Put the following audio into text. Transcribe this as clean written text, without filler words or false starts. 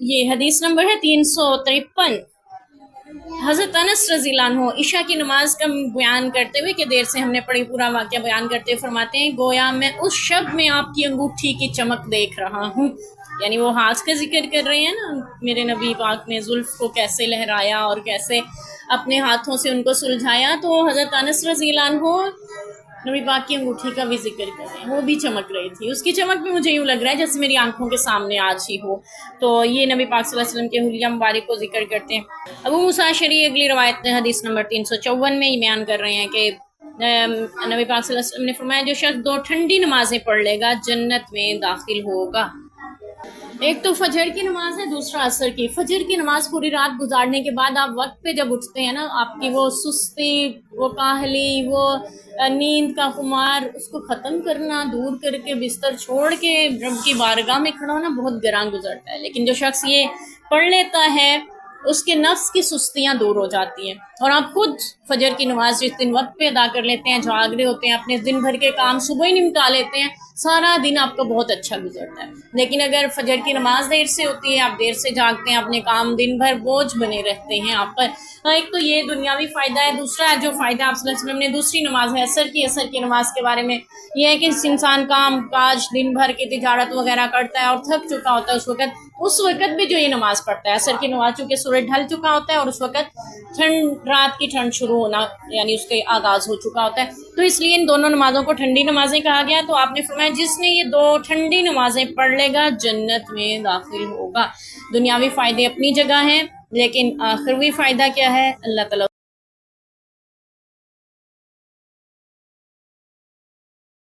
یہ حدیث نمبر ہے 353۔ حضرت انس رضی اللہ عنہ عشاء کی نماز کا بیان کرتے ہوئے کہ دیر سے ہم نے پڑھی، پورا واقعہ بیان کرتے ہوئے فرماتے ہیں گویا میں اس شب میں آپ کی انگوٹھی کی چمک دیکھ رہا ہوں، یعنی وہ ہاتھ کا ذکر کر رہے ہیں نا، میرے نبی پاک نے زلف کو کیسے لہرایا اور کیسے اپنے ہاتھوں سے ان کو سلجھایا، تو حضرت انس رضی اللہ عنہ نبی پاک کی انگوٹھی کا بھی ذکر کر رہے ہیں، وہ بھی چمک رہی تھی، اس کی چمک بھی مجھے یوں لگ رہا ہے جیسے میری آنکھوں کے سامنے آج ہی ہو۔ تو یہ نبی پاک صلی اللہ علیہ وسلم کے حلیہ مبارک کو ذکر کرتے ہیں۔ ابو موسیٰ اشعری اگلی روایت حدیث نمبر 354 میں یہ بیان کر رہے ہیں کہ نبی پاک صلی اللہ علیہ وسلم نے فرمایا جو شخص 2 ٹھنڈی نمازیں پڑھ لے گا جنت میں داخل ہوگا۔ ایک تو فجر کی نماز ہے، دوسرا عصر کی۔ فجر کی نماز پوری رات گزارنے کے بعد آپ وقت پہ جب اٹھتے ہیں نا، آپ کی وہ سستی، وہ کاہلی، وہ نیند کا خمار، اس کو ختم کرنا، دور کر کے بستر چھوڑ کے رب کی بارگاہ میں کھڑا ہونا بہت گران گزرتا ہے، لیکن جو شخص یہ پڑھ لیتا ہے اس کے نفس کی سستیاں دور ہو جاتی ہیں، اور آپ خود فجر کی نماز جس دن وقت پہ ادا کر لیتے ہیں، جھاگ رہے ہوتے ہیں، اپنے دن بھر کے کام صبح ہی نمٹا لیتے ہیں، سارا دن آپ کا بہت اچھا گزرتا ہے۔ لیکن اگر فجر کی نماز دیر سے ہوتی ہے، آپ دیر سے جاگتے ہیں، اپنے کام دن بھر بوجھ بنے رہتے ہیں آپ پر، ایک تو یہ دنیاوی فائدہ ہے، دوسرا جو فائدہ آپ صلی اللہ علیہ وسلم نے دوسری نماز ہے عصر کی نماز کے بارے میں یہ ہے کہ انسان کام کاج دن بھر کی تجارت وغیرہ کرتا ہے اور تھک چکا ہوتا ہے، اس وقت بھی جو یہ نماز پڑھتا ہے عصر کی نماز، چونکہ سورج ڈھل چکا ہوتا ہے اور اس وقت رات کی ٹھنڈ شروع ہونا یعنی اس کے آغاز ہو چکا ہوتا ہے، تو اس لیے ان دونوں نمازوں کو ٹھنڈی نمازیں کہا گیا۔ تو آپ نے فرمایا جس نے یہ 2 ٹھنڈی نمازیں پڑھ لے گا جنت میں داخل ہوگا۔ دنیاوی فائدے اپنی جگہ ہیں، لیکن آخروی فائدہ کیا ہے؟ اللہ تعالیٰ